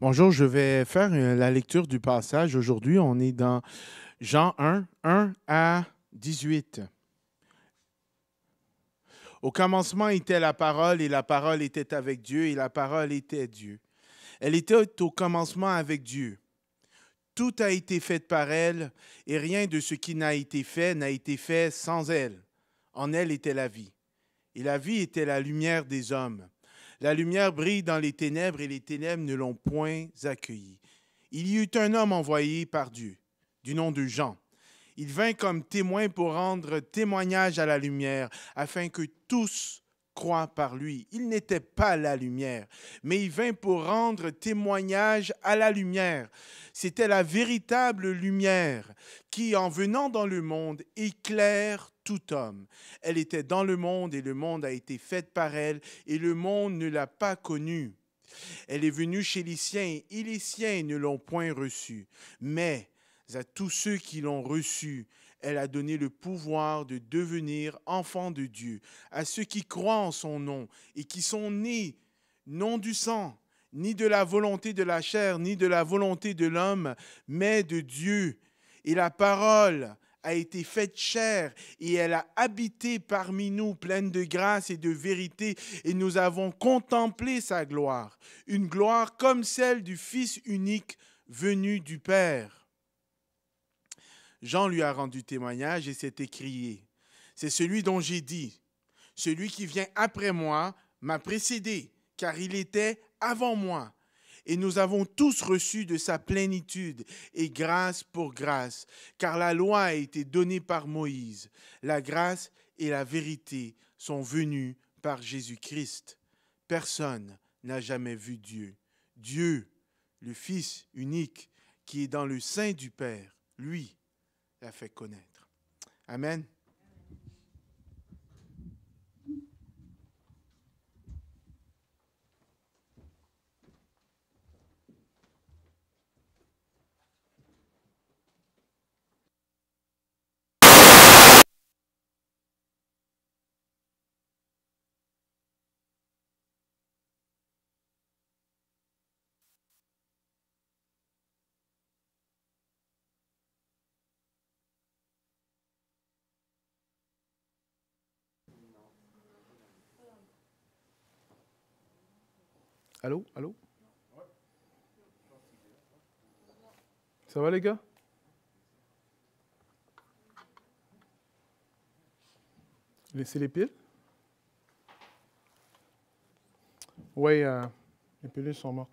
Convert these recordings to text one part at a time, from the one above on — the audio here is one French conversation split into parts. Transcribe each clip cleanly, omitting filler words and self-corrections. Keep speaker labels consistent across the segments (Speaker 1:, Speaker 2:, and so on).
Speaker 1: Bonjour, je vais faire la lecture du passage. Aujourd'hui, on est dans Jean 1, 1 à 18. Au commencement était la parole, et la parole était avec Dieu, et la parole était Dieu. Elle était au commencement avec Dieu. Tout a été fait par elle, et rien de ce qui n'a été fait sans elle. En elle était la vie, et la vie était la lumière des hommes. La lumière brille dans les ténèbres, et les ténèbres ne l'ont point accueillie. Il y eut un homme envoyé par Dieu, du nom de Jean. Il vint comme témoin pour rendre témoignage à la lumière, afin que tous croient par lui. Il n'était pas la lumière, mais il vint pour rendre témoignage à la lumière. C'était la véritable lumière qui, en venant dans le monde, éclaire tout homme. Elle était dans le monde et le monde a été fait par elle et le monde ne l'a pas connue. Elle est venue chez les siens et les siens ne l'ont point reçue. Mais à tous ceux qui l'ont reçue, elle a donné le pouvoir de devenir enfants de Dieu, à ceux qui croient en son nom et qui sont nés non du sang, ni de la volonté de la chair, ni de la volonté de l'homme, mais de Dieu. Et la parole a été faite chair et elle a habité parmi nous, pleine de grâce et de vérité, et nous avons contemplé sa gloire, une gloire comme celle du Fils unique venu du Père. Jean lui a rendu témoignage et s'est écrié. C'est celui dont j'ai dit, celui qui vient après moi m'a précédé, car il était avant moi. Et nous avons tous reçu de sa plénitude, et grâce pour grâce, car la loi a été donnée par Moïse. La grâce et la vérité sont venues par Jésus-Christ. Personne n'a jamais vu Dieu. Dieu, le Fils unique, qui est dans le sein du Père, lui, l'a fait connaître. Amen.
Speaker 2: Allô? Allô? Ça va, les gars? Laissez les piles? Oui, les pilules sont mortes.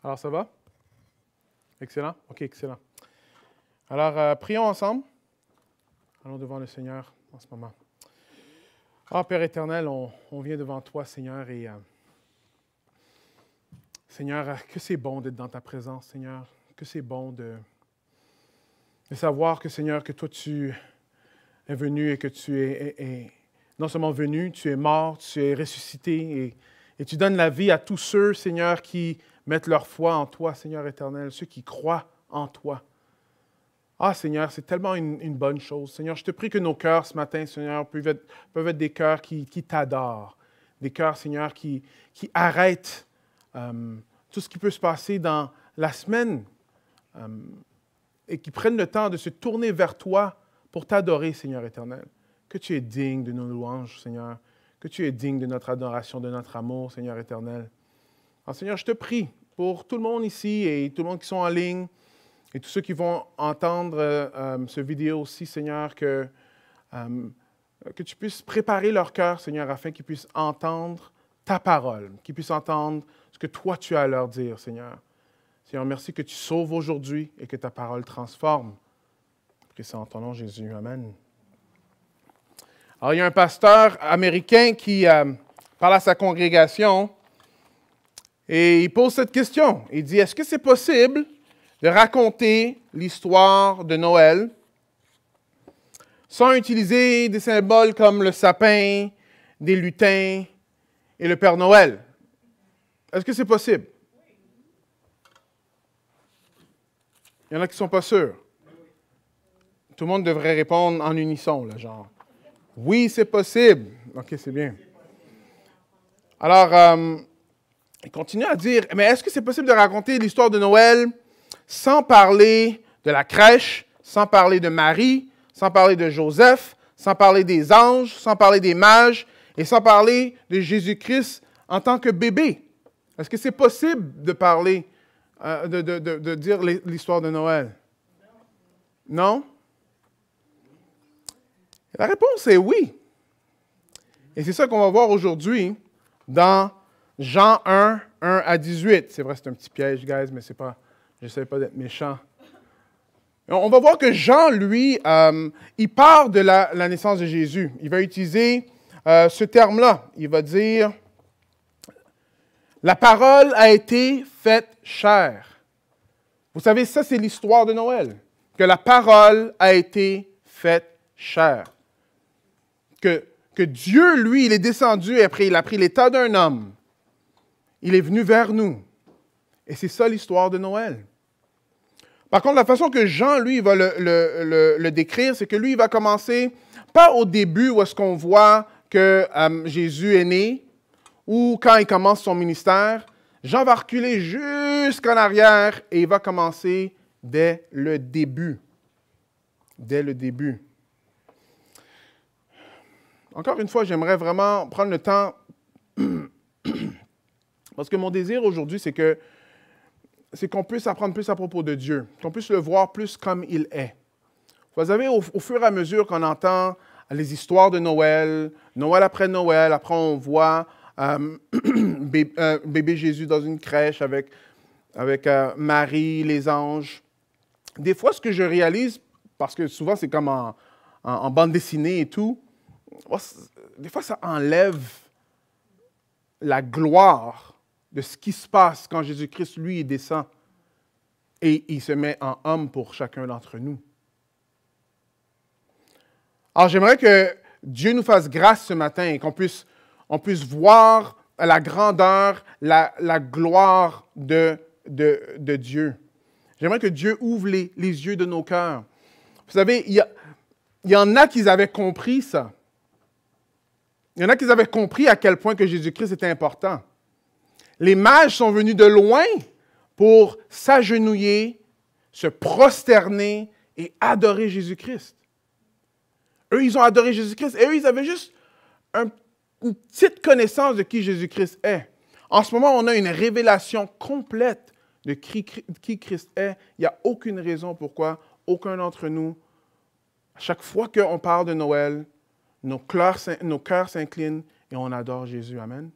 Speaker 2: Alors, ça va? Excellent? OK, excellent. Alors, prions ensemble. Allons devant le Seigneur en ce moment. Ah, Père éternel, on vient devant toi, Seigneur, et Seigneur, que c'est bon d'être dans ta présence, Seigneur. Que c'est bon de savoir que, Seigneur, que toi, tu es venu et que tu es non seulement venu, tu es mort, tu es ressuscité et tu donnes la vie à tous ceux, Seigneur, qui mettent leur foi en toi, Seigneur éternel, ceux qui croient en toi. Ah, Seigneur, c'est tellement une bonne chose. Seigneur, je te prie que nos cœurs ce matin, Seigneur, peuvent être des cœurs qui t'adorent, des cœurs, Seigneur, qui arrêtent tout ce qui peut se passer dans la semaine et qui prennent le temps de se tourner vers toi pour t'adorer, Seigneur éternel. Que tu es digne de nos louanges, Seigneur. Que tu es digne de notre adoration, de notre amour, Seigneur éternel. Alors, Seigneur, je te prie pour tout le monde ici et tout le monde qui sont en ligne et tous ceux qui vont entendre ce vidéo aussi, Seigneur, que que tu puisses préparer leur cœur, Seigneur, afin qu'ils puissent entendre ta parole, qu'ils puissent entendre ce que toi tu as à leur dire, Seigneur. Seigneur, merci que tu sauves aujourd'hui et que ta parole transforme. Je prie ça en ton nom, Jésus. Amen. Alors, il y a un pasteur américain qui parle à sa congrégation et il pose cette question. Il dit, est-ce que c'est possible de raconter l'histoire de Noël sans utiliser des symboles comme le sapin, des lutins et le Père Noël? Est-ce que c'est possible? Il y en a qui ne sont pas sûrs. Tout le monde devrait répondre en unisson, là, genre. Oui, c'est possible. OK, c'est bien. Alors, il continue à dire, mais est-ce que c'est possible de raconter l'histoire de Noël sans parler de la crèche, sans parler de Marie, sans parler de Joseph, sans parler des anges, sans parler des mages et sans parler de Jésus-Christ en tant que bébé? Est-ce que c'est possible de parler, de dire l'histoire de Noël? Non? La réponse est oui. Et c'est ça qu'on va voir aujourd'hui dans Jean 1, 1 à 18. C'est vrai, c'est un petit piège, guys, mais c'est pas, j'essaie pas d'être méchant. On va voir que Jean, lui, il part de la naissance de Jésus. Il va utiliser ce terme-là. Il va dire, la parole a été faite chair. Vous savez, ça, c'est l'histoire de Noël. Que la parole a été faite chair. Que Dieu, lui, il est descendu et après, il a pris l'état d'un homme. Il est venu vers nous. Et c'est ça l'histoire de Noël. Par contre, la façon que Jean, lui, va le décrire, c'est que lui, il va commencer, pas au début où est-ce qu'on voit que Jésus est né, ou quand il commence son ministère. Jean va reculer jusqu'en arrière et il va commencer dès le début. Dès le début. Encore une fois, j'aimerais vraiment prendre le temps, parce que mon désir aujourd'hui, c'est qu'on puisse apprendre plus à propos de Dieu, qu'on puisse le voir plus comme il est. Vous savez, au fur et à mesure qu'on entend les histoires de Noël, Noël, après on voit bébé Jésus dans une crèche avec Marie, les anges. Des fois, ce que je réalise, parce que souvent c'est comme en bande dessinée et tout, des fois, ça enlève la gloire de ce qui se passe quand Jésus-Christ, lui, il descend et il se met en homme pour chacun d'entre nous. Alors, j'aimerais que Dieu nous fasse grâce ce matin et qu'on puisse voir la grandeur, la gloire de Dieu. J'aimerais que Dieu ouvre les yeux de nos cœurs. Vous savez, il y en a qui avaient compris ça. Il y en a qui avaient compris à quel point que Jésus-Christ était important. Les mages sont venus de loin pour s'agenouiller, se prosterner et adorer Jésus-Christ. Eux, ils ont adoré Jésus-Christ et eux, ils avaient juste une petite connaissance de qui Jésus-Christ est. En ce moment, on a une révélation complète de qui Christ est. Il n'y a aucune raison pourquoi aucun d'entre nous, à chaque fois qu'on parle de Noël, nos cœurs s'inclinent et on adore Jésus. Amen.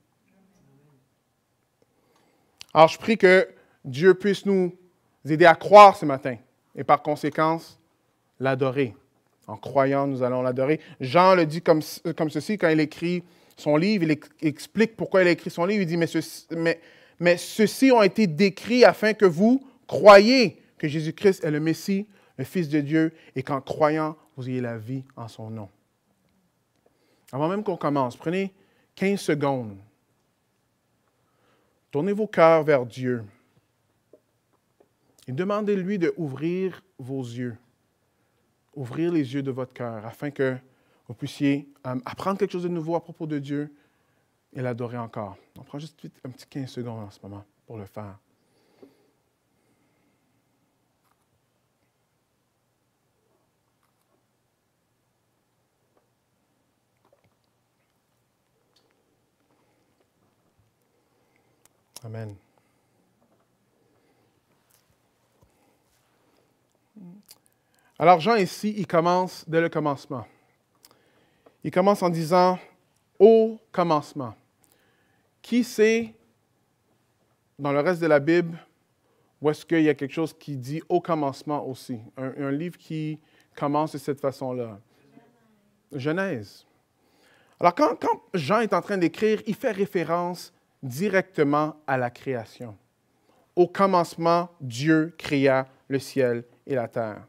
Speaker 2: Alors, je prie que Dieu puisse nous aider à croire ce matin et par conséquence, l'adorer. En croyant, nous allons l'adorer. Jean le dit comme ceci quand il écrit son livre. Il explique pourquoi il a écrit son livre. Il dit, mais ceux-ci ont été décrits afin que vous croyiez que Jésus-Christ est le Messie, le Fils de Dieu, et qu'en croyant, vous ayez la vie en son nom. Avant même qu'on commence, prenez 15 secondes. Tournez vos cœurs vers Dieu et demandez-lui d'ouvrir vos yeux, ouvrir les yeux de votre cœur afin que vous puissiez apprendre quelque chose de nouveau à propos de Dieu et l'adorer encore. On prend juste un petit 15 secondes en ce moment pour le faire. Amen. Alors Jean ici, il commence dès le commencement. Il commence en disant « au commencement ». Qui sait, dans le reste de la Bible, où est-ce qu'il y a quelque chose qui dit « au commencement » aussi? Un livre qui commence de cette façon-là. Genèse. Alors, quand Jean est en train d'écrire, il fait référence directement à la création. Au commencement, Dieu créa le ciel et la terre.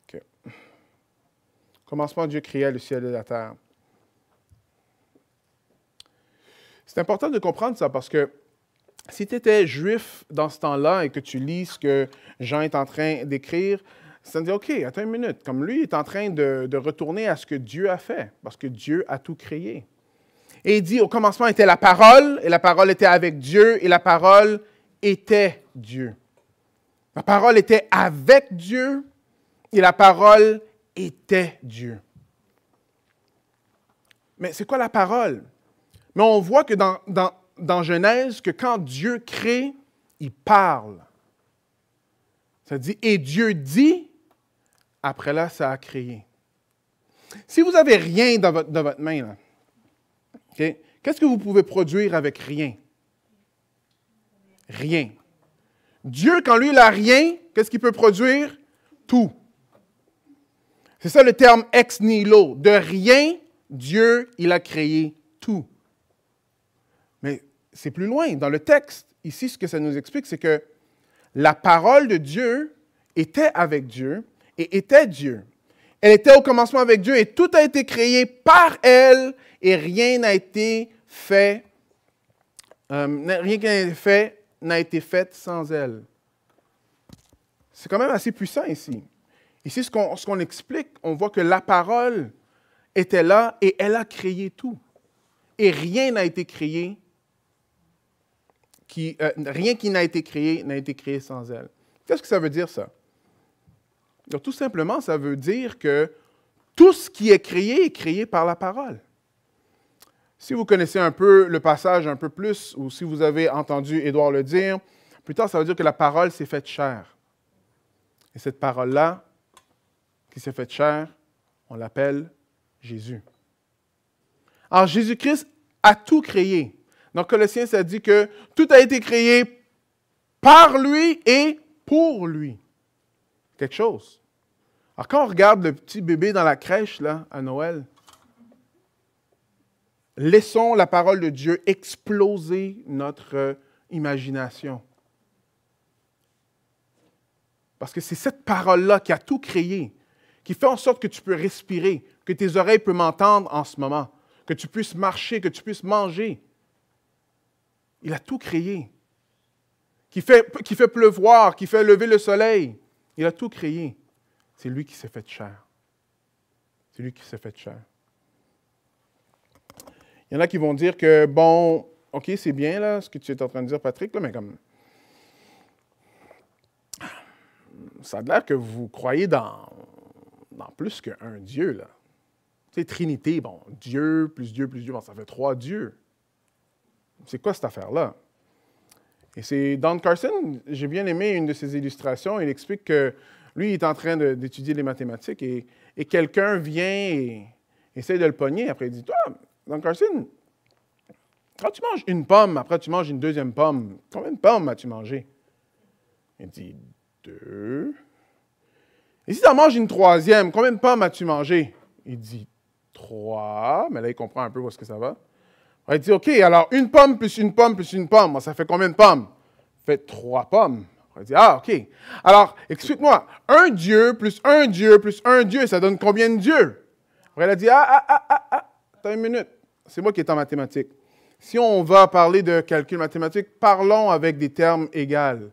Speaker 2: Okay. Au commencement, Dieu créa le ciel et la terre. C'est important de comprendre ça parce que si tu étais juif dans ce temps-là et que tu lis ce que Jean est en train d'écrire, ça te dit, OK, attends une minute. Comme lui, il est en train de retourner à ce que Dieu a fait, parce que Dieu a tout créé. Et il dit, au commencement était la parole, et la parole était avec Dieu, et la parole était Dieu. La parole était avec Dieu, et la parole était Dieu. Mais c'est quoi la parole? Mais on voit que dans Genèse, que quand Dieu crée, il parle. Ça dit, et Dieu dit, après là, ça a créé. Si vous n'avez rien dans votre main, là, okay, qu'est-ce que vous pouvez produire avec rien? Rien. Dieu, quand lui, il n'a rien, qu'est-ce qu'il peut produire? Tout. C'est ça le terme ex nihilo. De rien, Dieu, il a créé tout. Mais c'est plus loin. Dans le texte, ici, ce que ça nous explique, c'est que la parole de Dieu était avec Dieu et était Dieu. Elle était au commencement avec Dieu et tout a été créé par elle et rien n'a été fait, n'a été fait sans elle. C'est quand même assez puissant ici. Ici, ce qu'on explique, on voit que la parole était là et elle a créé tout. Et rien n'a été créé, rien qui n'a été créé sans elle. Qu'est-ce que ça veut dire, ça? Donc, tout simplement, ça veut dire que tout ce qui est créé par la parole. Si vous connaissez un peu le passage un peu plus, ou si vous avez entendu Édouard le dire, plus tard, ça veut dire que la parole s'est faite chair. Et cette parole-là, qui s'est faite chair, on l'appelle Jésus. Alors, Jésus-Christ a tout créé. Dans Colossiens, ça dit que tout a été créé par lui et pour lui. Quelque chose. Alors, quand on regarde le petit bébé dans la crèche, là, à Noël, laissons la parole de Dieu exploser notre imagination. Parce que c'est cette parole-là qui a tout créé, qui fait en sorte que tu peux respirer, que tes oreilles peuvent m'entendre en ce moment, que tu puisses marcher, que tu puisses manger. Il a tout créé. Qui fait pleuvoir, qui fait lever le soleil. Il a tout créé. C'est lui qui s'est fait chair. C'est lui qui s'est fait chair. Il y en a qui vont dire que, bon, OK, c'est bien là, ce que tu es en train de dire, Patrick, là, mais comme ça a l'air que vous croyez dans plus qu'un Dieu, là. Tu sais, Trinité, bon, Dieu, bon, ça fait 3 dieux. C'est quoi cette affaire-là? Et c'est Don Carson, j'ai bien aimé une de ses illustrations, il explique que lui, il est en train d'étudier les mathématiques et quelqu'un vient et essaie de le pogner. Après, il dit, toi, Don Carson, quand tu manges une pomme, après tu manges une deuxième pomme, combien de pommes as-tu mangé? Il dit, 2. Et si tu en manges une troisième, combien de pommes as-tu mangé? Il dit, 3. Mais là, il comprend un peu où est-ce que ça va. Il dit, OK, alors une pomme plus une pomme plus une pomme, ça fait combien de pommes? Ça fait 3 pommes. Il dit, ah, OK. Alors, explique-moi, un Dieu plus un Dieu plus un Dieu, ça donne combien de dieux? Après, il a dit, attends une minute. C'est moi qui est en mathématiques. Si on va parler de calcul mathématique, parlons avec des termes égaux.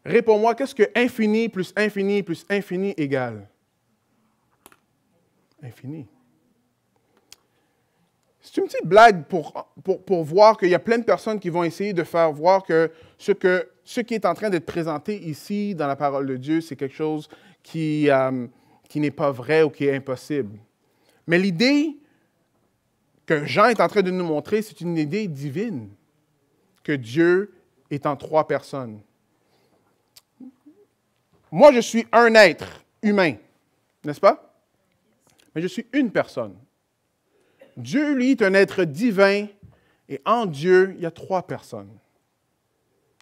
Speaker 2: Réponds-moi, qu'est-ce que infini plus infini plus infini égale? Infini. C'est une petite blague pour voir qu'il y a plein de personnes qui vont essayer de faire voir que ce qui est en train d'être présenté ici dans la parole de Dieu, c'est quelque chose qui n'est pas vrai ou qui est impossible. Mais l'idée que Jean est en train de nous montrer, c'est une idée divine, que Dieu est en 3 personnes. moi, je suis un être humain, n'est-ce pas? Mais je suis une personne. Dieu, lui, est un être divin, et en Dieu, il y a 3 personnes.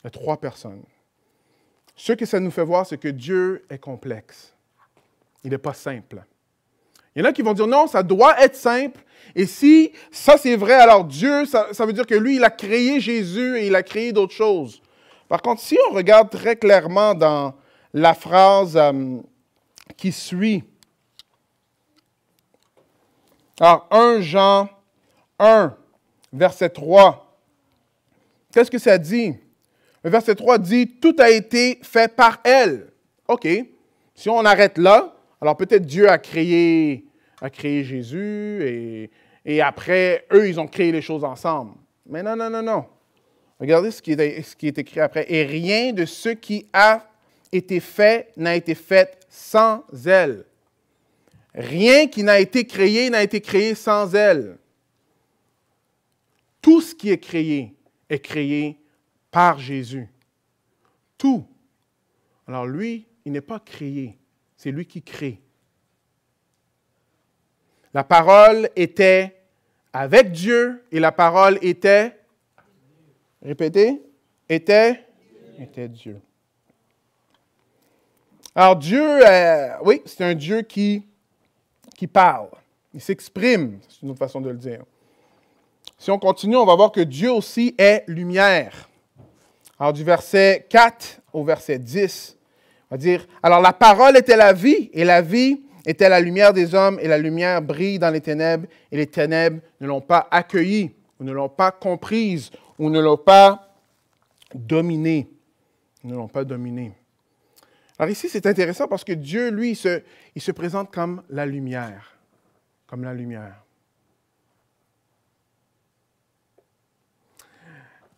Speaker 2: Il y a 3 personnes. Ce que ça nous fait voir, c'est que Dieu est complexe. Il n'est pas simple. Il y en a qui vont dire, non, ça doit être simple. Et si ça c'est vrai, alors Dieu, ça veut dire que lui, il a créé Jésus et il a créé d'autres choses. Par contre, si on regarde très clairement dans la phrase qui suit, alors 1 Jean 1, verset 3, qu'est-ce que ça dit? Le verset 3 dit, tout a été fait par elle. OK, si on arrête là, alors peut-être Dieu a créé Jésus et après, eux, ils ont créé les choses ensemble. Mais non, non, non, non. Regardez ce qui est écrit après. Et rien de ce qui a été fait n'a été fait sans elle. Rien qui n'a été créé sans elle. Tout ce qui est créé par Jésus. Tout. Alors lui, il n'est pas créé. C'est lui qui crée. La parole était avec Dieu et la parole était, répétez, était Dieu. Alors Dieu, oui, c'est un Dieu qui parle. Il s'exprime, c'est une autre façon de le dire. Si on continue, on va voir que Dieu aussi est lumière. Alors du verset 4 au verset 10, on va dire, alors la parole était la vie, et la vie était la lumière des hommes, et la lumière brille dans les ténèbres, et les ténèbres ne l'ont pas accueillie, ou ne l'ont pas comprise, ou ne l'ont pas dominée. Ils ne l'ont pas dominée. Alors ici, c'est intéressant parce que Dieu, lui, il se présente comme la lumière. Comme la lumière.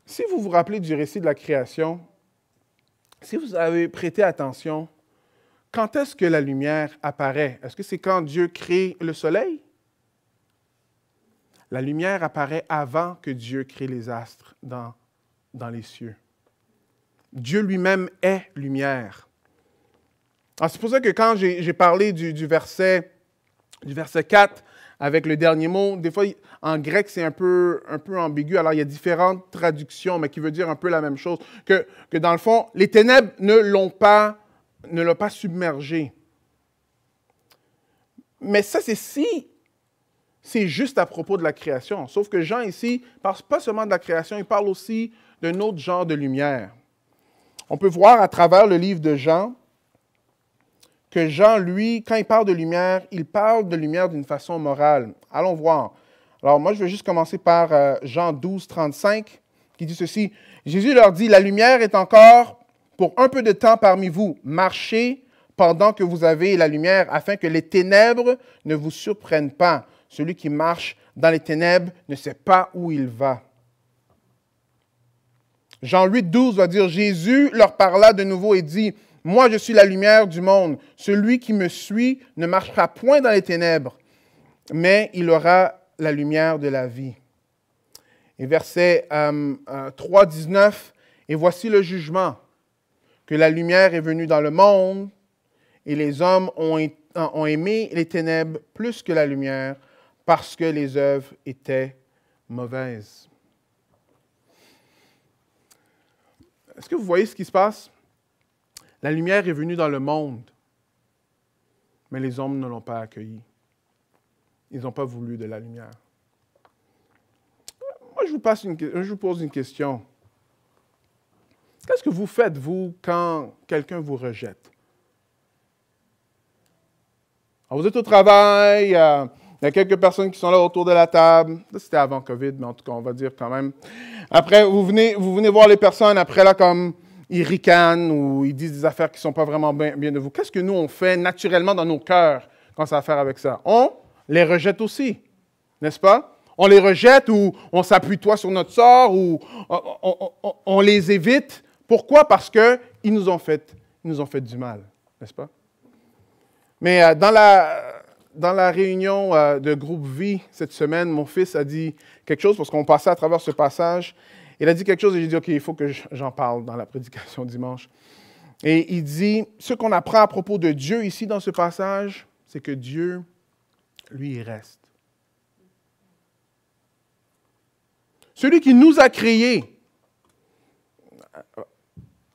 Speaker 2: Si vous vous rappelez du récit de la création, si vous avez prêté attention, quand est-ce que la lumière apparaît? Est-ce que c'est quand Dieu crée le soleil? La lumière apparaît avant que Dieu crée les astres dans les cieux. Dieu lui-même est lumière. Alors, c'est pour ça que quand j'ai parlé du verset 4 avec le dernier mot, des fois, en grec, c'est un peu ambigu. Alors, il y a différentes traductions, mais qui veut dire un peu la même chose. Que dans le fond, les ténèbres ne l'ont pas submergé. Mais ça, c'est juste à propos de la création. Sauf que Jean, ici, ne parle pas seulement de la création, il parle aussi d'un autre genre de lumière. On peut voir à travers le livre de Jean que Jean, lui, quand il parle de lumière d'une façon morale. Allons voir. Alors, moi, je vais juste commencer par Jean 12, 35, qui dit ceci. Jésus leur dit, « La lumière est encore pour un peu de temps parmi vous. Marchez pendant que vous avez la lumière, afin que les ténèbres ne vous surprennent pas. Celui qui marche dans les ténèbres ne sait pas où il va. » Jean 8, 12 va dire, « Jésus leur parla de nouveau et dit, « Moi, je suis la lumière du monde. Celui qui me suit ne marchera point dans les ténèbres, mais il aura la lumière de la vie. » Et verset 3, 19, « Et voici le jugement, que la lumière est venue dans le monde, et les hommes ont aimé les ténèbres plus que la lumière, parce que les œuvres étaient mauvaises. » Est-ce que vous voyez ce qui se passe? La lumière est venue dans le monde, mais les hommes ne l'ont pas accueillie. Ils n'ont pas voulu de la lumière. Moi, je vous pose une question. Qu'est-ce que vous faites, vous, quand quelqu'un vous rejette? Alors, vous êtes au travail, il y a quelques personnes qui sont là autour de la table. Ça, c'était avant COVID, mais en tout cas, on va dire quand même. Après, vous venez voir les personnes, après là, comme ils ricanent ou ils disent des affaires qui ne sont pas vraiment bien de vous. Qu'est-ce que nous, on fait naturellement dans nos cœurs quand ça a à faire avec ça? On les rejette aussi, n'est-ce pas? On les rejette ou on s'appuie-toi sur notre sort ou on les évite. Pourquoi? Parce qu'ils nous ont fait du mal, n'est-ce pas? Mais dans la réunion de groupe Vie cette semaine, mon fils a dit quelque chose parce qu'on passait à travers ce passage. Il a dit quelque chose et j'ai dit, OK, il faut que j'en parle dans la prédication dimanche. Et il dit, ce qu'on apprend à propos de Dieu ici dans ce passage, c'est que Dieu, lui, il reste. Celui qui nous a créés,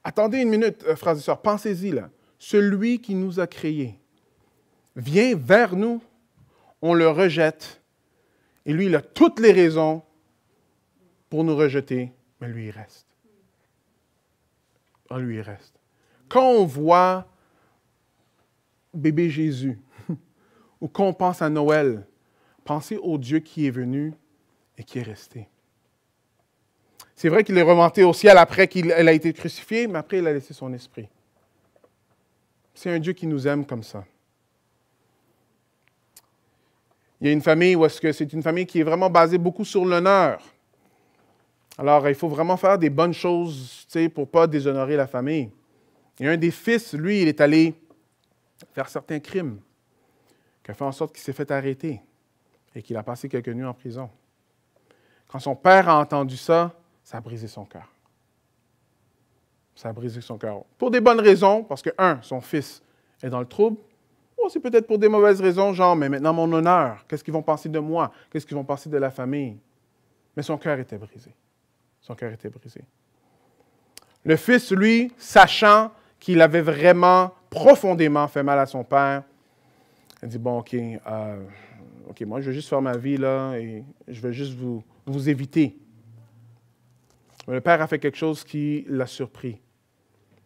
Speaker 2: attendez une minute, frères et sœurs, pensez-y là. Celui qui nous a créés vient vers nous, on le rejette, et lui, il a toutes les raisons pour nous rejeter, mais lui, il reste. Ah, lui, il reste. Quand on voit bébé Jésus, ou quand on pense à Noël, pensez au Dieu qui est venu et qui est resté. C'est vrai qu'il est remonté au ciel après qu'il a été crucifié, mais après, il a laissé son esprit. C'est un Dieu qui nous aime comme ça. Il y a une famille où est-ce que c'est une famille qui est vraiment basée beaucoup sur l'honneur. Alors, il faut vraiment faire des bonnes choses, pour ne pas déshonorer la famille. Et un des fils, lui, il est allé faire certains crimes, qui a fait en sorte qu'il s'est fait arrêter et qu'il a passé quelques nuits en prison. Quand son père a entendu ça, ça a brisé son cœur. Ça a brisé son cœur. Pour des bonnes raisons, parce que, son fils est dans le trouble. Ou c'est peut-être pour des mauvaises raisons, genre, mais maintenant mon honneur, qu'est-ce qu'ils vont penser de moi? Qu'est-ce qu'ils vont penser de la famille? Mais son cœur était brisé. Son cœur était brisé. Le fils, lui, sachant qu'il avait vraiment profondément fait mal à son père, il dit, bon, OK, moi, je vais juste faire ma vie, là, et je vais juste vous éviter. Mais le père a fait quelque chose qui l'a surpris.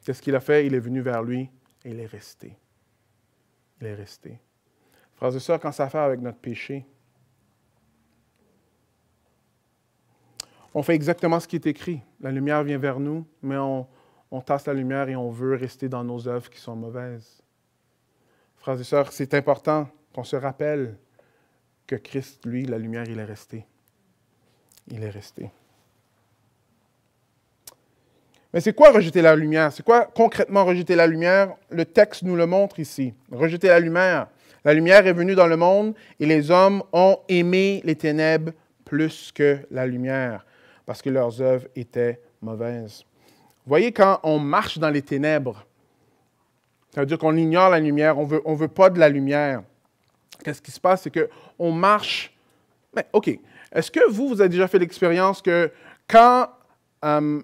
Speaker 2: Qu'est-ce qu'il a fait? Il est venu vers lui et il est resté. Il est resté. Frères et sœurs, quand ça fait avec notre péché, on fait exactement ce qui est écrit. La lumière vient vers nous, mais on tasse la lumière et on veut rester dans nos œuvres qui sont mauvaises. Frères et sœurs, c'est important qu'on se rappelle que Christ, lui, la lumière, il est resté. Il est resté. Mais c'est quoi rejeter la lumière? C'est quoi concrètement rejeter la lumière? Le texte nous le montre ici. Rejeter la lumière. La lumière est venue dans le monde et les hommes ont aimé les ténèbres plus que la lumière parce que leurs œuvres étaient mauvaises. Vous voyez, quand on marche dans les ténèbres, ça veut dire qu'on ignore la lumière, on veut pas de la lumière. Qu'est-ce qui se passe? C'est qu'on marche... Mais OK, est-ce que vous avez déjà fait l'expérience que quand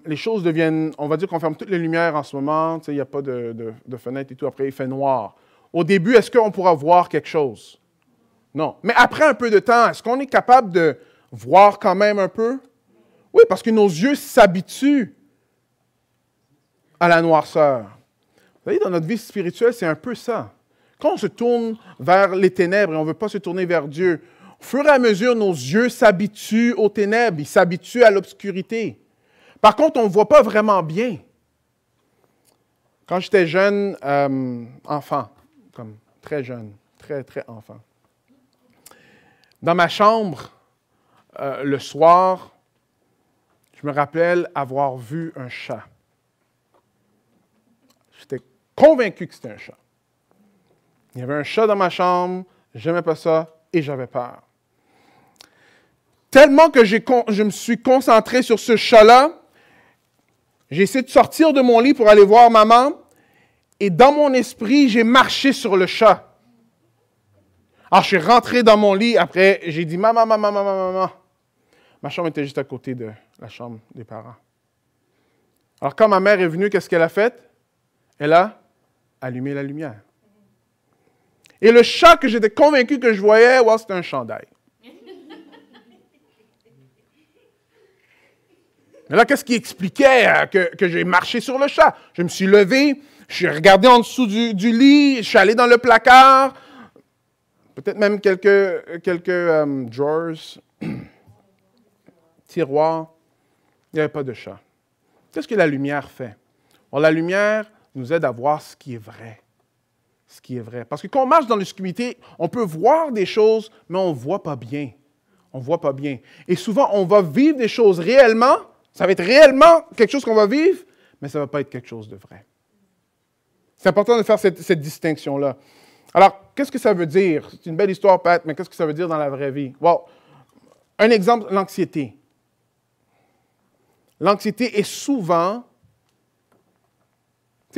Speaker 2: les choses deviennent... On va dire qu'on ferme toutes les lumières en ce moment, il n'y a pas de fenêtre et tout, après il fait noir. Au début, est-ce qu'on pourra voir quelque chose? Non. Mais après un peu de temps, est-ce qu'on est capable de voir quand même un peu? Oui, parce que nos yeux s'habituent à la noirceur. Vous voyez, dans notre vie spirituelle, c'est un peu ça. Quand on se tourne vers les ténèbres et on ne veut pas se tourner vers Dieu, au fur et à mesure, nos yeux s'habituent aux ténèbres, ils s'habituent à l'obscurité. Par contre, on ne voit pas vraiment bien. Quand j'étais jeune, enfant, comme très jeune, très, très enfant, dans ma chambre, le soir, je me rappelle avoir vu un chat. J'étais convaincu que c'était un chat. Il y avait un chat dans ma chambre, je n'aimais pas ça et j'avais peur. Tellement que je me suis concentré sur ce chat-là, j'ai essayé de sortir de mon lit pour aller voir maman et dans mon esprit, j'ai marché sur le chat. Alors, je suis rentré dans mon lit, après, j'ai dit « Maman, maman, maman, maman ». Ma chambre était juste à côté de la chambre des parents. Alors, quand ma mère est venue, qu'est-ce qu'elle a fait? Elle a allumé la lumière. Et le chat que j'étais convaincu que je voyais, c'était un chandail. Mais là, qu'est-ce qui expliquait que j'ai marché sur le chat? Je me suis levé, je suis regardé en dessous du lit, je suis allé dans le placard, peut-être même quelques drawers, tiroirs. Il n'y avait pas de chat. Qu'est-ce que la lumière fait? Bon, la lumière nous aide à voir ce qui est vrai. Ce qui est vrai. Parce que quand on marche dans l'obscurité, on peut voir des choses, mais on ne voit pas bien. On ne voit pas bien. Et souvent, on va vivre des choses réellement. Ça va être réellement quelque chose qu'on va vivre, mais ça ne va pas être quelque chose de vrai. C'est important de faire cette distinction-là. Alors, qu'est-ce que ça veut dire? C'est une belle histoire, Pat, mais qu'est-ce que ça veut dire dans la vraie vie? Bon, un exemple, l'anxiété. L'anxiété est souvent,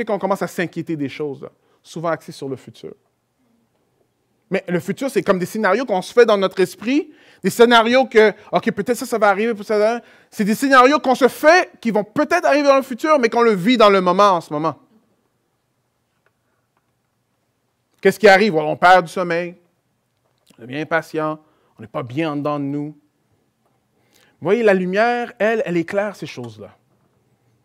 Speaker 2: sais, quand on commence à s'inquiéter des choses, là, souvent axé sur le futur. Mais le futur, c'est comme des scénarios qu'on se fait dans notre esprit, des scénarios que, OK, peut-être ça va arriver, c'est des scénarios qu'on se fait, qui vont peut-être arriver dans le futur, mais qu'on le vit dans le moment, en ce moment. Qu'est-ce qui arrive? On perd du sommeil, on devient impatient, on n'est pas bien en dedans de nous. Vous voyez, la lumière, elle éclaire ces choses-là.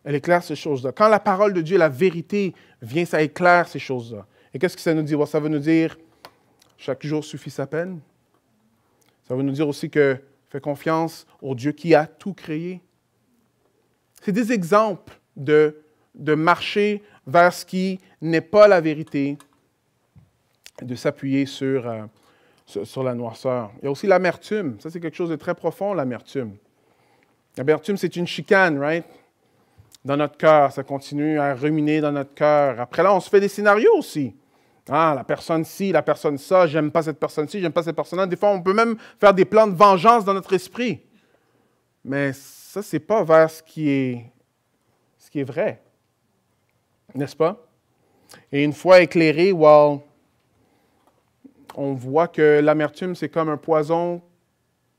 Speaker 2: Elle éclaire ces choses-là. Quand la parole de Dieu, la vérité vient, ça éclaire ces choses-là. Et qu'est-ce que ça nous dit? Ça veut nous dire, chaque jour suffit sa peine. Ça veut nous dire aussi que fais confiance au Dieu qui a tout créé. C'est des exemples de marcher vers ce qui n'est pas la vérité, de s'appuyer sur la noirceur. Il y a aussi l'amertume. Ça, c'est quelque chose de très profond, l'amertume. L'amertume, c'est une chicane, right? Dans notre cœur. Ça continue à ruminer dans notre cœur. Après là, on se fait des scénarios aussi. Ah, la personne ci, la personne ça, j'aime pas cette personne-ci, j'aime pas cette personne-là. Des fois, on peut même faire des plans de vengeance dans notre esprit. Mais ça, c'est pas vers ce qui est vrai. N'est-ce pas? Et une fois éclairé, on voit que l'amertume, c'est comme un poison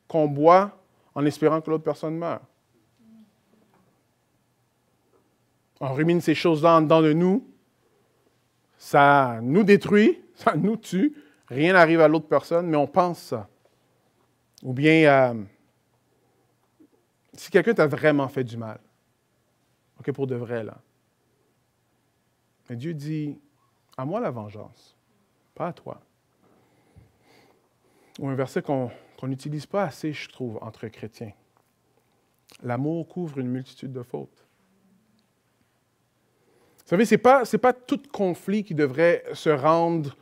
Speaker 2: qu'on boit en espérant que l'autre personne meure. On rumine ces choses-là en dedans de nous. Ça nous détruit, ça nous tue. Rien n'arrive à l'autre personne, mais on pense ça. Ou bien, si quelqu'un t'a vraiment fait du mal, OK, pour de vrai, là. Mais Dieu dit, à moi la vengeance, pas à toi. Ou un verset qu'on n'utilise pas assez, je trouve, entre chrétiens. L'amour couvre une multitude de fautes. Vous savez, ce n'est pas tout conflit qui devrait se rendre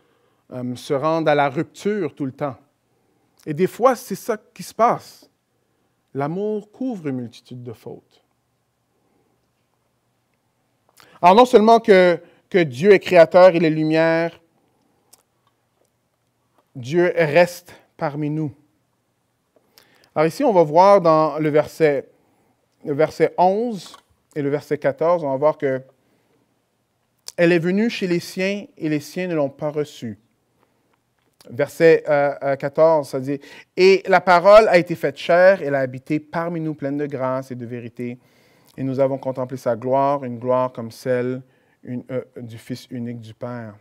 Speaker 2: à la rupture tout le temps. Et des fois, c'est ça qui se passe. L'amour couvre une multitude de fautes. Alors, non seulement que Dieu est créateur, il est lumière, Dieu reste parmi nous. Alors ici, on va voir dans le verset 11 et le verset 14, on va voir que elle est venue chez les siens et les siens ne l'ont pas reçue. Verset 14, ça dit « Et la parole a été faite chair, elle a habité parmi nous pleine de grâce et de vérité, et nous avons contemplé sa gloire, une gloire comme celle du Fils unique du Père. »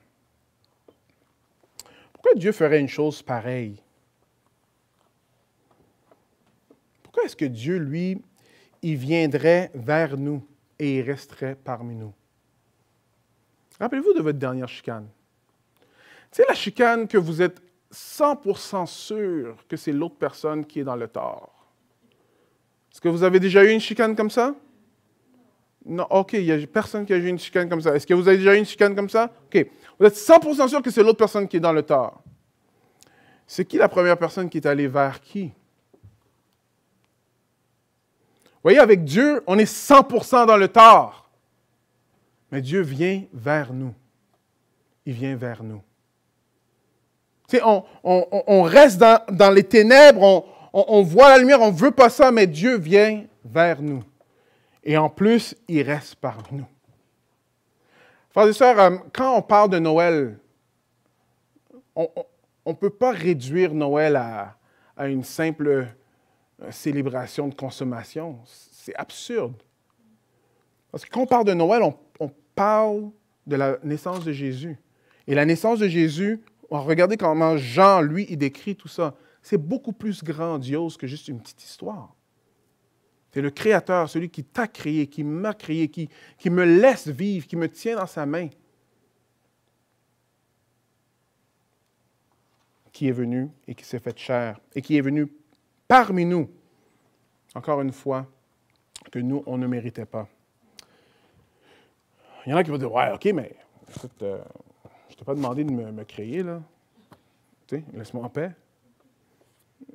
Speaker 2: Pourquoi Dieu ferait une chose pareille? Pourquoi est-ce que Dieu, lui, il viendrait vers nous et il resterait parmi nous? Rappelez-vous de votre dernière chicane. Tu sais, la chicane que vous êtes 100% sûr que c'est l'autre personne qui est dans le tort. Est-ce que vous avez déjà eu une chicane comme ça? Non, OK, il n'y a personne qui a eu une chicane comme ça. Est-ce que vous avez déjà eu une chicane comme ça? OK. Vous êtes 100% sûr que c'est l'autre personne qui est dans le tort. C'est qui la première personne qui est allée vers qui? Vous voyez, avec Dieu, on est 100% dans le tort. Mais Dieu vient vers nous. Il vient vers nous. Tu sais, on reste dans les ténèbres, on voit la lumière, on ne veut pas ça, mais Dieu vient vers nous. Et en plus, il reste parmi nous. Frères et sœurs, quand on parle de Noël, on ne peut pas réduire Noël à une simple célébration de consommation. C'est absurde. Parce que quand on parle de Noël, on parle de la naissance de Jésus. Et la naissance de Jésus, regardez comment Jean, lui, il décrit tout ça. C'est beaucoup plus grandiose que juste une petite histoire. C'est le Créateur, celui qui t'a créé, qui m'a créé, qui me laisse vivre, qui me tient dans sa main, qui est venu et qui s'est fait chair, et qui est venu parmi nous, encore une fois, que nous, on ne méritait pas. Il y en a qui vont dire, « Ouais, OK, mais écoute, je ne t'ai pas demandé de me créer, là. Tu sais, laisse-moi en paix. »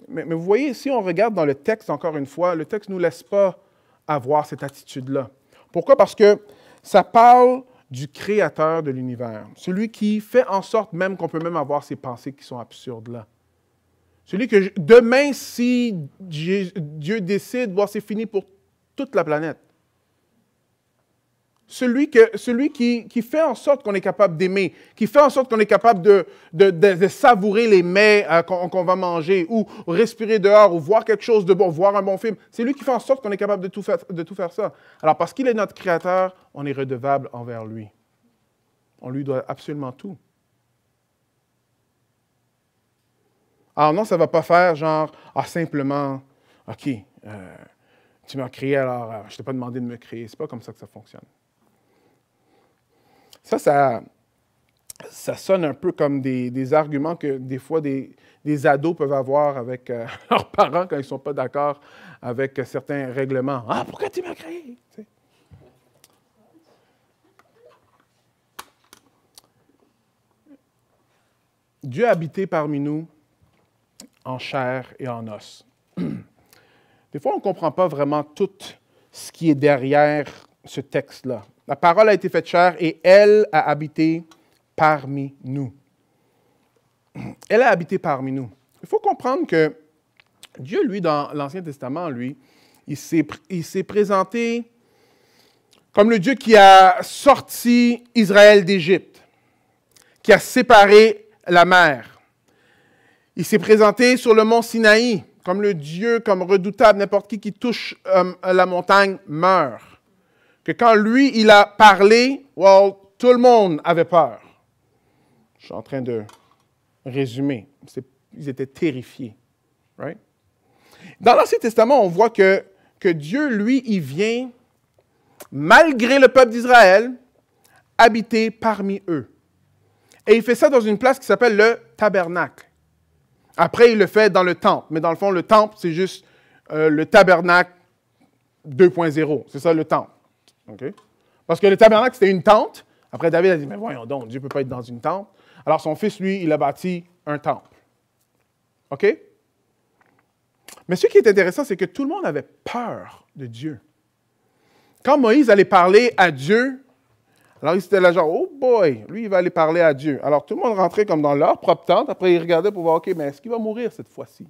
Speaker 2: Mais vous voyez, si on regarde dans le texte, encore une fois, le texte ne nous laisse pas avoir cette attitude-là. Pourquoi? Parce que ça parle du Créateur de l'univers, celui qui fait en sorte même qu'on peut même avoir ces pensées qui sont absurdes là. Celui que demain, si Dieu décide, c'est fini pour toute la planète. Celui qui fait en sorte qu'on est capable d'aimer, qui fait en sorte qu'on est capable de savourer les mets qu'on va manger, ou respirer dehors, ou voir quelque chose de bon, voir un bon film. C'est lui qui fait en sorte qu'on est capable de tout faire ça. Alors, parce qu'il est notre Créateur, on est redevable envers lui. On lui doit absolument tout. Alors non, ça ne va pas faire genre, simplement, OK, tu m'as créé, alors je ne t'ai pas demandé de me créer. C'est pas comme ça que ça fonctionne. Ça sonne un peu comme des arguments que des fois des ados peuvent avoir avec leurs parents quand ils ne sont pas d'accord avec certains règlements. « Ah, pourquoi tu m'as créé? » Dieu a habité parmi nous en chair et en os. Des fois, on ne comprend pas vraiment tout ce qui est derrière ce texte-là. La parole a été faite chair et elle a habité parmi nous. Elle a habité parmi nous. Il faut comprendre que Dieu, lui, dans l'Ancien Testament, lui, il s'est présenté comme le Dieu qui a sorti Israël d'Égypte, qui a séparé la mer. Il s'est présenté sur le mont Sinaï comme le Dieu, comme redoutable, n'importe qui touche la montagne meurt. Que quand lui, il a parlé, tout le monde avait peur. Je suis en train de résumer. Ils étaient terrifiés. Right? Dans l'Ancien Testament, on voit que Dieu, lui, il vient, malgré le peuple d'Israël, habiter parmi eux. Et il fait ça dans une place qui s'appelle le tabernacle. Après, il le fait dans le temple. Mais dans le fond, le temple, c'est juste le tabernacle 2.0. C'est ça, le temple. Okay? Parce que le tabernacle, c'était une tente. Après, David a dit, mais voyons donc, Dieu ne peut pas être dans une tente. Alors, son fils, lui, il a bâti un temple. OK? Mais ce qui est intéressant, c'est que tout le monde avait peur de Dieu. Quand Moïse allait parler à Dieu, alors il était là genre, oh boy, lui, il va aller parler à Dieu. Alors, tout le monde rentrait comme dans leur propre tente. Après, ils regardaient pour voir, OK, mais est-ce qu'il va mourir cette fois-ci?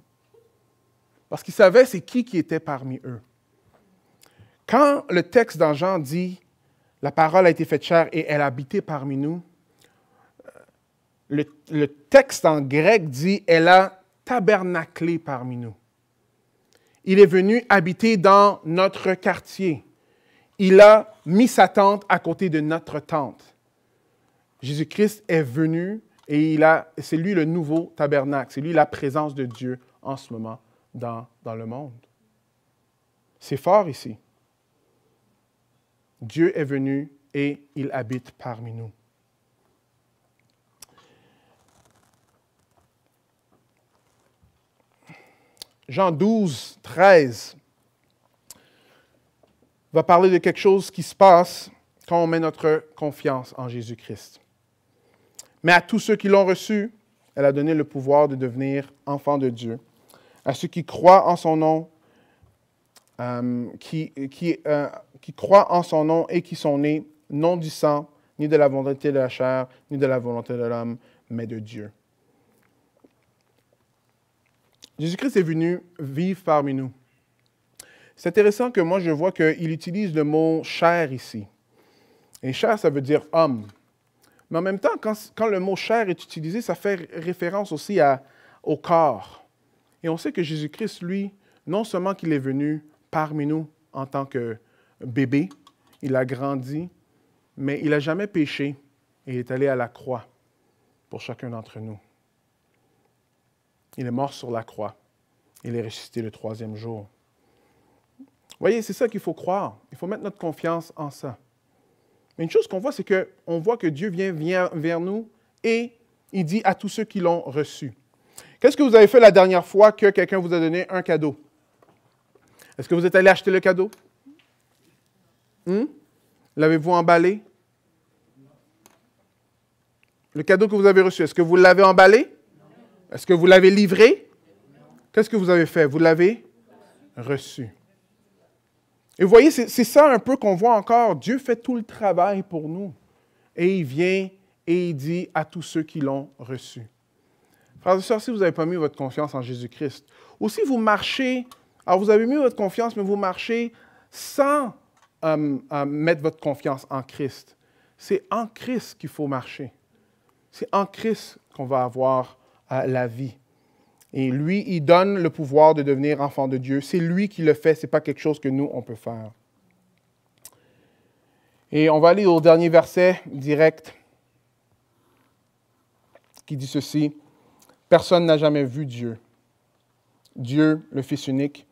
Speaker 2: Parce qu'ils savaient c'est qui était parmi eux. Quand le texte dans Jean dit « La parole a été faite chair et elle a habité parmi nous », le texte en grec dit « Elle a tabernaclé parmi nous ». Il est venu habiter dans notre quartier. Il a mis sa tente à côté de notre tente. Jésus-Christ est venu et c'est lui le nouveau tabernacle. C'est lui la présence de Dieu en ce moment dans le monde. C'est fort ici. Dieu est venu et il habite parmi nous. Jean 12, 13 va parler de quelque chose qui se passe quand on met notre confiance en Jésus-Christ. Mais à tous ceux qui l'ont reçu, elle a donné le pouvoir de devenir enfants de Dieu. À ceux qui croient en son nom, qui croient en son nom et qui sont nés non du sang, ni de la volonté de la chair, ni de la volonté de l'homme, mais de Dieu. Jésus-Christ est venu vivre parmi nous. C'est intéressant que moi, je vois qu'il utilise le mot « chair » ici. Et « chair », ça veut dire « homme ». Mais en même temps, quand le mot « chair » est utilisé, ça fait référence aussi au corps. Et on sait que Jésus-Christ, lui, non seulement qu'il est venu parmi nous en tant que bébé, il a grandi, mais il n'a jamais péché et il est allé à la croix pour chacun d'entre nous. Il est mort sur la croix. Il est ressuscité le 3e jour. Vous voyez, c'est ça qu'il faut croire. Il faut mettre notre confiance en ça. Mais une chose qu'on voit, c'est qu'on voit que Dieu vient vers nous et il dit à tous ceux qui l'ont reçu. Qu'est-ce que vous avez fait la dernière fois que quelqu'un vous a donné un cadeau? Est-ce que vous êtes allé acheter le cadeau? L'avez-vous emballé? Le cadeau que vous avez reçu, est-ce que vous l'avez emballé? Est-ce que vous l'avez livré? Qu'est-ce que vous avez fait? Vous l'avez reçu. Et vous voyez, c'est ça un peu qu'on voit encore. Dieu fait tout le travail pour nous. Et il vient et il dit à tous ceux qui l'ont reçu. Frères et sœurs, si vous n'avez pas mis votre confiance en Jésus-Christ, ou si vous marchez, alors vous avez mis votre confiance, mais vous marchez sans mettre votre confiance en Christ. C'est en Christ qu'il faut marcher. C'est en Christ qu'on va avoir la vie. Et lui, il donne le pouvoir de devenir enfant de Dieu. C'est lui qui le fait, ce n'est pas quelque chose que nous, on peut faire. Et on va aller au dernier verset direct qui dit ceci. « Personne n'a jamais vu Dieu. Dieu, le Fils unique,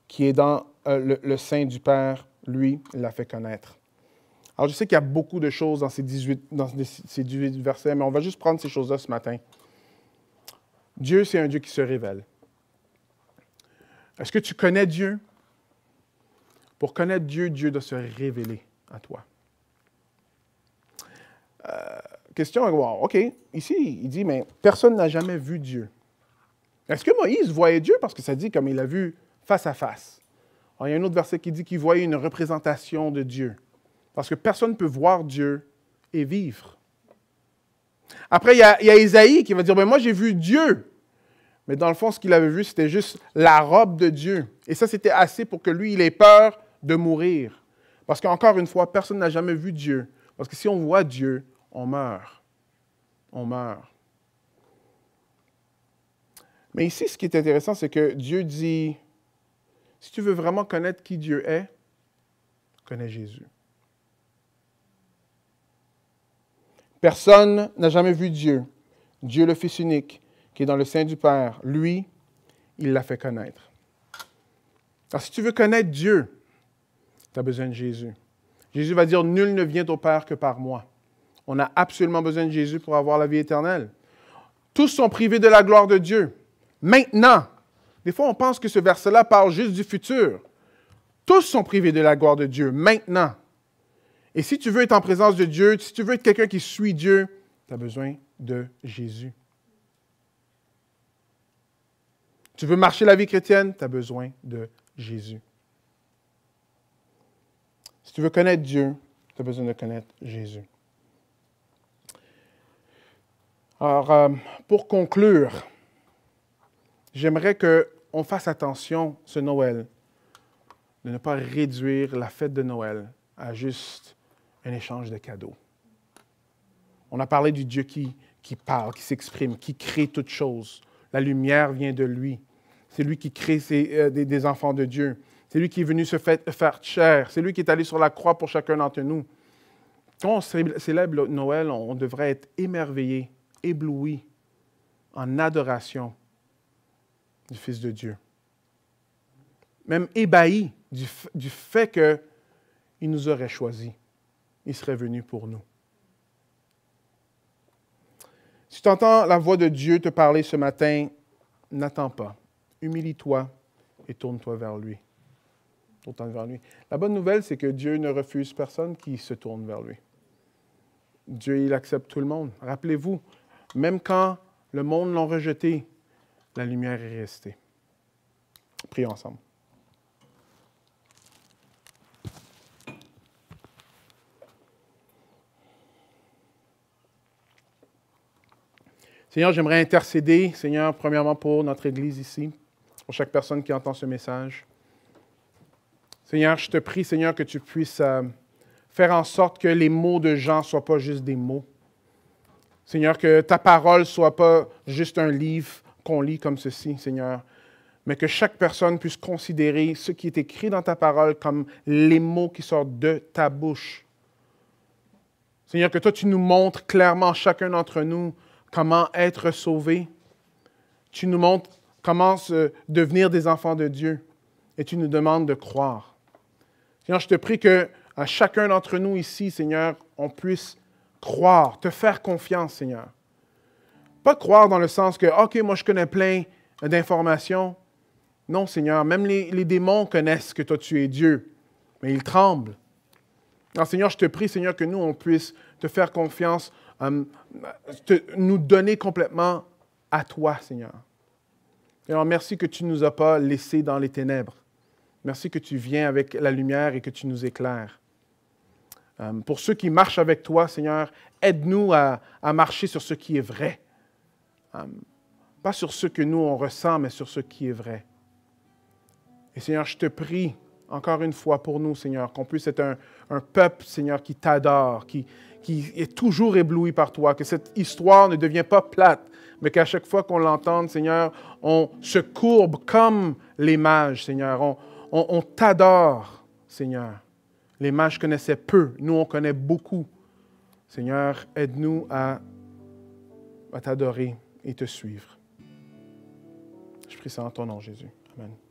Speaker 2: qui est dans le sein du Père, lui, il l'a fait connaître. » Alors, je sais qu'il y a beaucoup de choses dans ces 18 versets, mais on va juste prendre ces choses-là ce matin. Dieu, c'est un Dieu qui se révèle. Est-ce que tu connais Dieu? Pour connaître Dieu, Dieu doit se révéler à toi. Question, wow, OK, ici, il dit, mais personne n'a jamais vu Dieu. Est-ce que Moïse voyait Dieu? Parce que ça dit comme il l'a vu face à face. Alors, il y a un autre verset qui dit qu'il voyait une représentation de Dieu. Parce que personne ne peut voir Dieu et vivre. Après, il y a Isaïe qui va dire, ben moi j'ai vu Dieu. Mais dans le fond, ce qu'il avait vu, c'était juste la robe de Dieu. Et ça, c'était assez pour que lui, il ait peur de mourir. Parce qu'encore une fois, personne n'a jamais vu Dieu. Parce que si on voit Dieu, on meurt. On meurt. Mais ici, ce qui est intéressant, c'est que Dieu dit, si tu veux vraiment connaître qui Dieu est, connais Jésus. Personne n'a jamais vu Dieu. Dieu, le Fils unique, qui est dans le sein du Père, lui, il l'a fait connaître. Alors, si tu veux connaître Dieu, tu as besoin de Jésus. Jésus va dire, nul ne vient au Père que par moi. On a absolument besoin de Jésus pour avoir la vie éternelle. Tous sont privés de la gloire de Dieu. Maintenant, des fois, on pense que ce verset-là parle juste du futur. Tous sont privés de la gloire de Dieu, maintenant. Et si tu veux être en présence de Dieu, si tu veux être quelqu'un qui suit Dieu, tu as besoin de Jésus. Tu veux marcher la vie chrétienne, tu as besoin de Jésus. Si tu veux connaître Dieu, tu as besoin de connaître Jésus. Alors, pour conclure, j'aimerais qu'on fasse attention ce Noël, de ne pas réduire la fête de Noël à juste un échange de cadeaux. On a parlé du Dieu qui parle, qui s'exprime, qui crée toutes choses. La lumière vient de lui. C'est lui qui crée des enfants de Dieu. C'est lui qui est venu se faire chair. C'est lui qui est allé sur la croix pour chacun d'entre nous. Quand on célèbre Noël, on devrait être émerveillé, ébloui, en adoration du Fils de Dieu. Même ébahi du fait qu'il nous aurait choisis. Il serait venu pour nous. Si tu entends la voix de Dieu te parler ce matin, n'attends pas. Humilie-toi et tourne-toi vers lui. Tourne-toi vers lui. La bonne nouvelle, c'est que Dieu ne refuse personne qui se tourne vers lui. Dieu, il accepte tout le monde. Rappelez-vous, même quand le monde l'a rejeté, la lumière est restée. Prions ensemble. Seigneur, j'aimerais intercéder, Seigneur, premièrement pour notre Église ici, pour chaque personne qui entend ce message. Seigneur, je te prie, Seigneur, que tu puisses faire en sorte que les mots de Jean ne soient pas juste des mots. Seigneur, que ta parole ne soit pas juste un livre qu'on lit comme ceci, Seigneur, mais que chaque personne puisse considérer ce qui est écrit dans ta parole comme les mots qui sortent de ta bouche. Seigneur, que toi, tu nous montres clairement, chacun d'entre nous, comment être sauvé. Tu nous montres comment devenir des enfants de Dieu. Et tu nous demandes de croire. Seigneur, je te prie qu'à chacun d'entre nous ici, Seigneur, on puisse croire, te faire confiance, Seigneur. Pas croire dans le sens que, OK, moi je connais plein d'informations. Non, Seigneur, même les démons connaissent que toi tu es Dieu, mais ils tremblent. Alors, Seigneur, je te prie, Seigneur, que nous, on puisse te faire confiance, nous donner complètement à toi, Seigneur. Alors, merci que tu ne nous as pas laissés dans les ténèbres. Merci que tu viens avec la lumière et que tu nous éclaires. Pour ceux qui marchent avec toi, Seigneur, aide-nous à marcher sur ce qui est vrai. Pas sur ce que nous, on ressent, mais sur ce qui est vrai. Et Seigneur, je te prie encore une fois pour nous, Seigneur, qu'on puisse être un peuple, Seigneur, qui t'adore, qui est toujours ébloui par toi, que cette histoire ne devient pas plate, mais qu'à chaque fois qu'on l'entende, Seigneur, on se courbe comme les mages, Seigneur. On t'adore, Seigneur. Les mages connaissaient peu, nous on connaît beaucoup. Seigneur, aide-nous à t'adorer et te suivre. Je prie ça en ton nom, Jésus. Amen.